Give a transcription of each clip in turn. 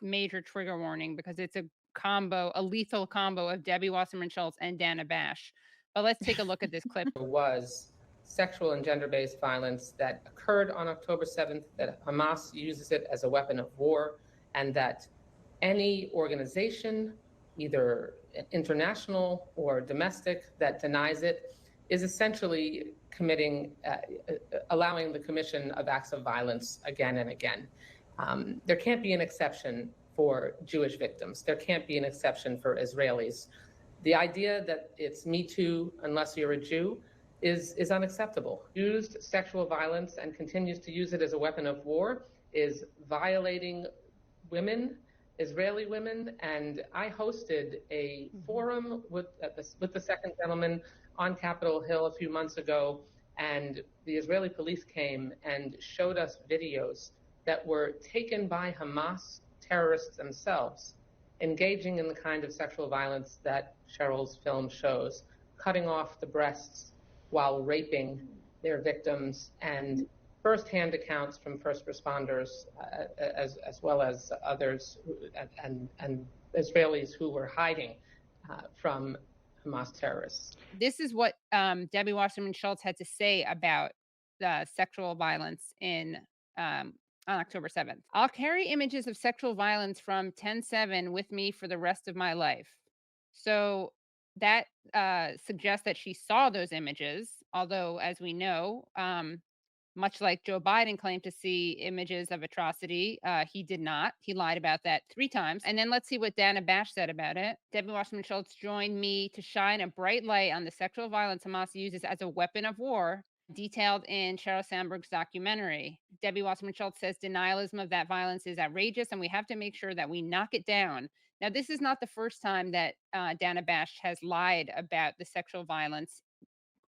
Major trigger warning because it's a lethal combo of Debbie Wasserman Schultz and Dana Bash. But let's take a look at this clip. There was sexual and gender-based violence that occurred on October 7th, that Hamas uses it as a weapon of war, and that any organization, either international or domestic, that denies it is essentially allowing the commission of acts of violence again and again. There can't be an exception for Jewish victims. There can't be an exception for Israelis. The idea that it's Me Too unless you're a Jew is unacceptable. Used sexual violence and continues to use it as a weapon of war is violating women, Israeli women, and I hosted a forum with the second gentleman on Capitol Hill a few months ago, and the Israeli police came and showed us videos that were taken by Hamas terrorists themselves, engaging in the kind of sexual violence that Cheryl's film shows, cutting off the breasts while raping their victims, and firsthand accounts from first responders, as well as others and Israelis who were hiding from Hamas terrorists. This is what Debbie Wasserman Schultz had to say about the sexual violence on October 7th. I'll carry images of sexual violence from 10/7 with me for the rest of my life. So that suggests that she saw those images, although, as we know, much like Joe Biden claimed to see images of atrocity, he did not. He lied about that 3 times. And then let's see what Dana Bash said about it. Debbie Wasserman Schultz joined me to shine a bright light on the sexual violence Hamas uses as a weapon of war, detailed in Sheryl Sandberg's documentary. Debbie Wasserman Schultz says denialism of that violence is outrageous, and we have to make sure that we knock it down. Now, this is not the first time that Dana Bash has lied about the sexual violence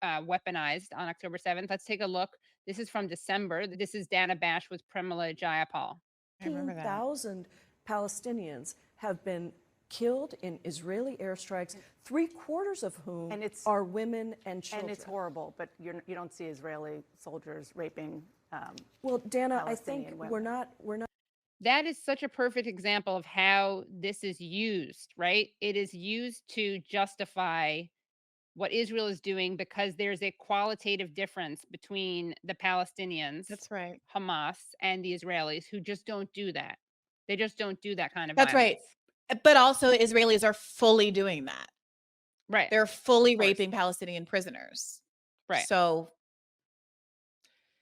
weaponized on October 7th. Let's take a look. This is from December. This is Dana Bash with Premila Jayapal. 15,000 Palestinians have been killed in Israeli airstrikes, 3/4 of whom are women and children. And it's horrible, but you don't see Israeli soldiers raping. Well, Dana, I Palestinian think women. we're not. That is such a perfect example of how this is used, right? It is used to justify what Israel is doing because there's a qualitative difference between the Palestinians, That's right, Hamas, and the Israelis who just don't do that. They just don't do that kind of that's right. violence. But also Israelis are fully doing that. Right. They're fully Of course. raping Palestinian prisoners. Right. So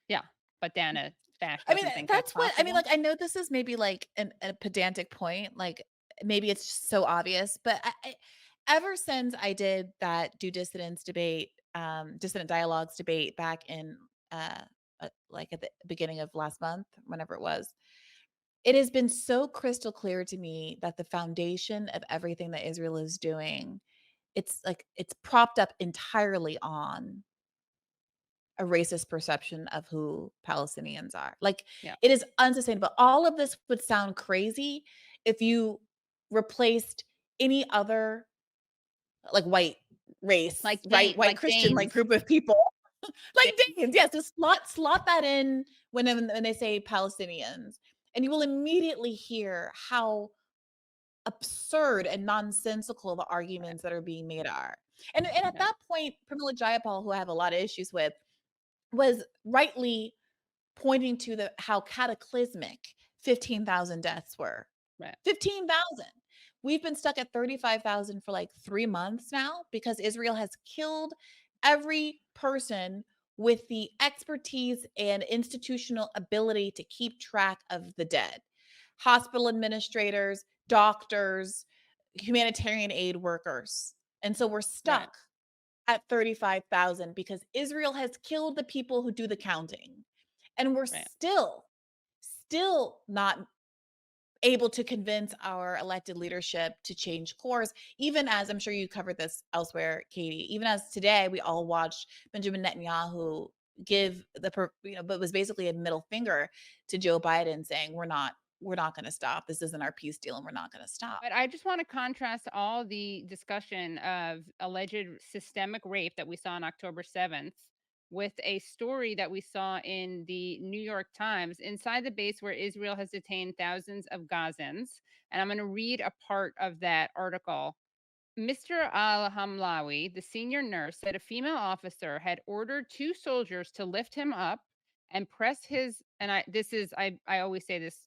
Yeah. But Dana Bash I doesn't mean, think that's what I mean. possible. Like, I know this is maybe like a pedantic point. Like, maybe it's just so obvious, but ever since I did that dissident dialogues debate back in like at the beginning of last month, whenever it was, it has been so crystal clear to me that the foundation of everything that Israel is doing, it's propped up entirely on a racist perception of who Palestinians are. Like, Yeah. it is unsustainable. All of this would sound crazy if you replaced any other like white race, Like right? White like Christian like Danes. group of people. Like Danes, yes, just slot that in when they say Palestinians, and you will immediately hear how absurd and nonsensical the arguments that are being made are. And at Yeah. that point, Pramila Jayapal, who I have a lot of issues with, was rightly pointing to how cataclysmic 15,000 deaths were. Right. 15,000. We've been stuck at 35,000 for like 3 months now because Israel has killed every person with the expertise and institutional ability to keep track of the dead. Hospital administrators, doctors, humanitarian aid workers. And so we're stuck at 35,000 because Israel has killed the people who do the counting. And we're still not able to convince our elected leadership to change course, even as I'm sure you covered this elsewhere, Katie, even as today we all watched Benjamin Netanyahu give but was basically a middle finger to Joe Biden saying, we're not going to stop. This isn't our peace deal and we're not going to stop. But I just want to contrast all the discussion of alleged systemic rape that we saw on October 7th with a story that we saw in the New York Times inside the base where Israel has detained thousands of Gazans. And I'm going to read a part of that article. Mr. Al-Hamlawi, the senior nurse, said a female officer had ordered two soldiers to lift him up and press his, and I always say this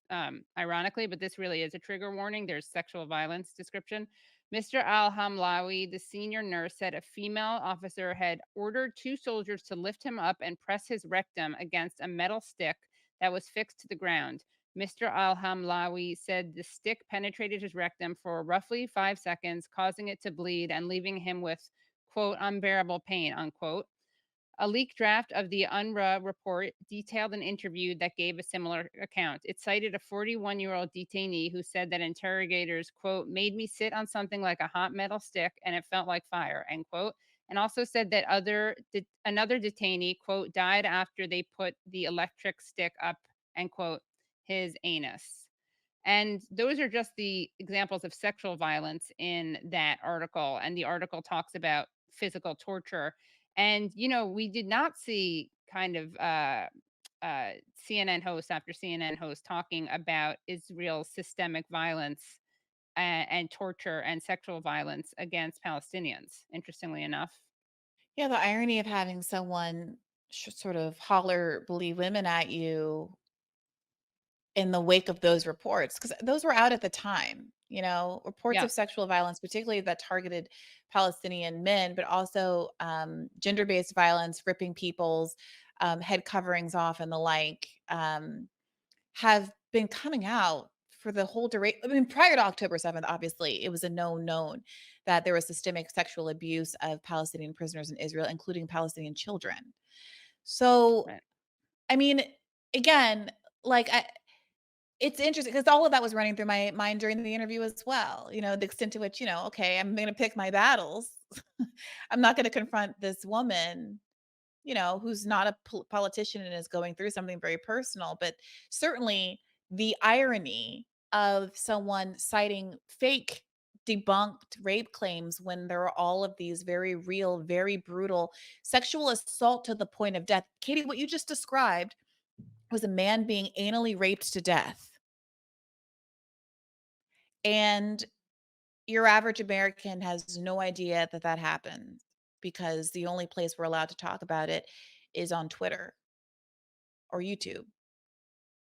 ironically, but this really is a trigger warning. There's sexual violence description. Mr. Al-Hamlawi, the senior nurse, said a female officer had ordered two soldiers to lift him up and press his rectum against a metal stick that was fixed to the ground. Mr. Al-Hamlawi said the stick penetrated his rectum for roughly 5 seconds, causing it to bleed and leaving him with, quote, unbearable pain, unquote. A leaked draft of the UNRWA report detailed an interview that gave a similar account. It cited a 41-year-old detainee who said that interrogators, quote, made me sit on something like a hot metal stick and it felt like fire, end quote. And also said that another detainee, quote, died after they put the electric stick up, end quote, his anus. And those are just the examples of sexual violence in that article. And the article talks about physical torture. And, we did not see kind of CNN host after CNN host talking about Israel's systemic violence and torture and sexual violence against Palestinians, interestingly enough. Yeah, the irony of having someone sort of holler "believe women" at you in the wake of those reports, because those were out at the time, reports Yeah, of sexual violence, particularly that targeted Palestinian men, but also gender-based violence, ripping people's head coverings off and the like, have been coming out for the whole duration. I mean, prior to October 7th, obviously, it was a known that there was systemic sexual abuse of Palestinian prisoners in Israel, including Palestinian children. So, right. I mean, again, like it's interesting because all of that was running through my mind during the interview as well. The extent to which, okay, I'm going to pick my battles. I'm not going to confront this woman, who's not a politician and is going through something very personal. But certainly the irony of someone citing fake debunked rape claims when there are all of these very real, very brutal sexual assault to the point of death. Katie, what you just described was a man being anally raped to death. And your average American has no idea that that happened because the only place we're allowed to talk about it is on Twitter or YouTube.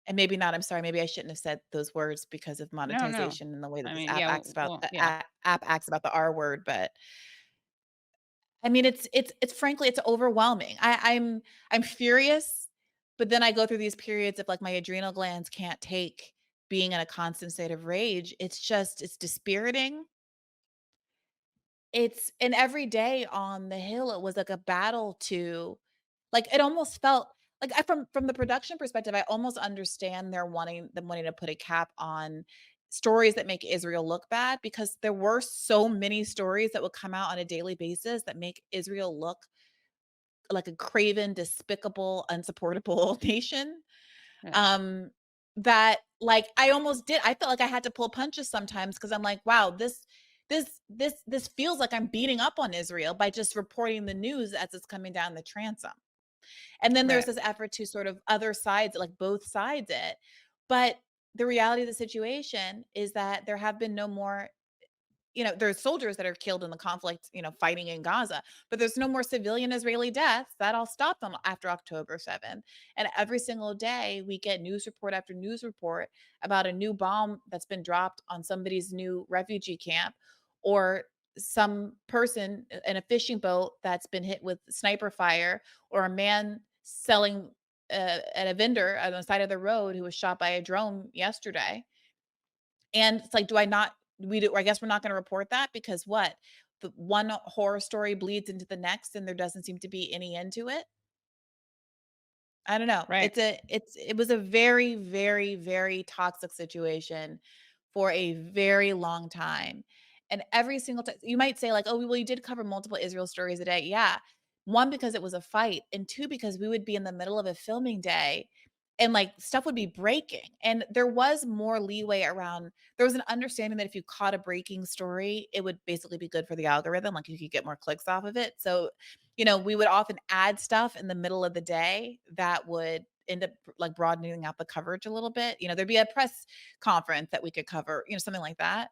And maybe not, I'm sorry, maybe I shouldn't have said those words because of No. monetization and the way that I this mean, app yeah, acts about well, yeah, app acts about the R word, but I mean it's frankly it's overwhelming. I'm furious, but then I go through these periods of like my adrenal glands can't take being in a constant state of rage. It's dispiriting. And every day on the Hill, it was like a battle to like, it almost felt like from the production perspective, I almost understand them wanting to put a cap on stories that make Israel look bad because there were so many stories that would come out on a daily basis that make Israel look like a craven, despicable, unsupportable nation. right, Um, that like I felt like I had to pull punches sometimes because I'm like, wow, this feels like I'm beating up on Israel by just reporting the news as it's coming down the transom. And then there's right, this effort to sort of other sides, like both sides it. But the reality of the situation is that there have been no more, there's soldiers that are killed in the conflict, fighting in Gaza, but there's no more civilian Israeli deaths. That all stopped on after October 7th. And every single day we get news report after news report about a new bomb that's been dropped on somebody's new refugee camp or some person in a fishing boat that's been hit with sniper fire or a man selling at a vendor on the side of the road who was shot by a drone yesterday. And it's like, I guess we're not going to report that because what? The one horror story bleeds into the next and there doesn't seem to be any end to it. I don't know. right. It was a very, very, very toxic situation for a very long time. And every single time you might say like, oh, well, you did cover multiple Israel stories a day. Yeah. One, because it was a fight, and two, because we would be in the middle of a filming day and like stuff would be breaking. And there was more leeway around, there was an understanding that if you caught a breaking story, it would basically be good for the algorithm. Like you could get more clicks off of it. So we would often add stuff in the middle of the day that would end up like broadening out the coverage a little bit. There'd be a press conference that we could cover, something like that.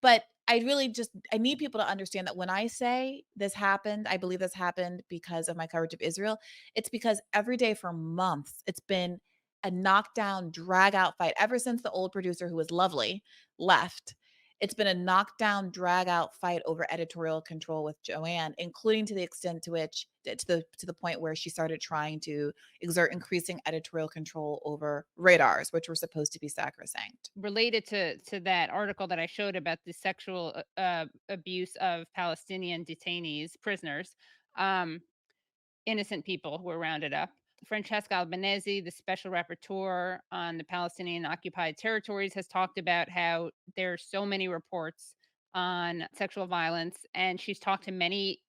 But I need people to understand that when I say this happened, I believe this happened because of my coverage of Israel. It's because every day for months, it's been a knockdown, drag out fight ever since the old producer, who was lovely, left. It's been a knockdown, drag out fight over editorial control with Joanne, including to the extent to which, to the point where she started trying to exert increasing editorial control over radars, which were supposed to be sacrosanct. Related to that article that I showed about the sexual abuse of Palestinian detainees, prisoners, um, innocent people who were rounded up. Francesca Albanese, the special rapporteur on the Palestinian occupied territories, has talked about how there are so many reports on sexual violence, and she's talked to many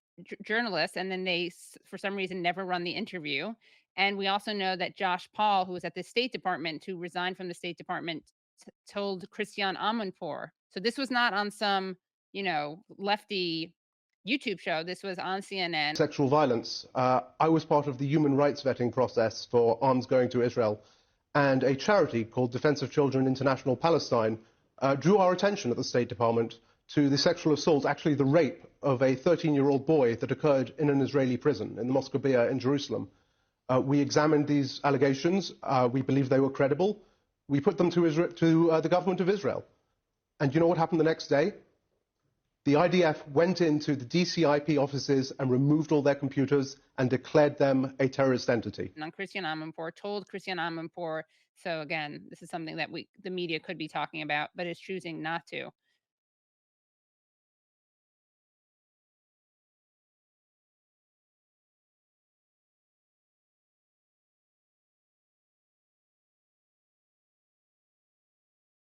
journalists, and then they, for some reason, never run the interview. And we also know that Josh Paul, who was at the State Department, who resigned from the State Department, told Christiane Amanpour. So this was not on some, lefty YouTube show. This was on CNN. Sexual violence. I was part of the human rights vetting process for arms going to Israel, and a charity called Defense of Children International Palestine drew our attention at the State Department to the sexual assault, actually the rape, of a 13-year-old boy that occurred in an Israeli prison in the Moscovia in Jerusalem. We examined these allegations. We believe they were credible. We put them to the government of Israel. And you know what happened the next day? The IDF went into the DCIP offices and removed all their computers and declared them a terrorist entity. And on Christiane Amanpour, told Christiane Amanpour. So again, this is something that the media could be talking about, but is choosing not to.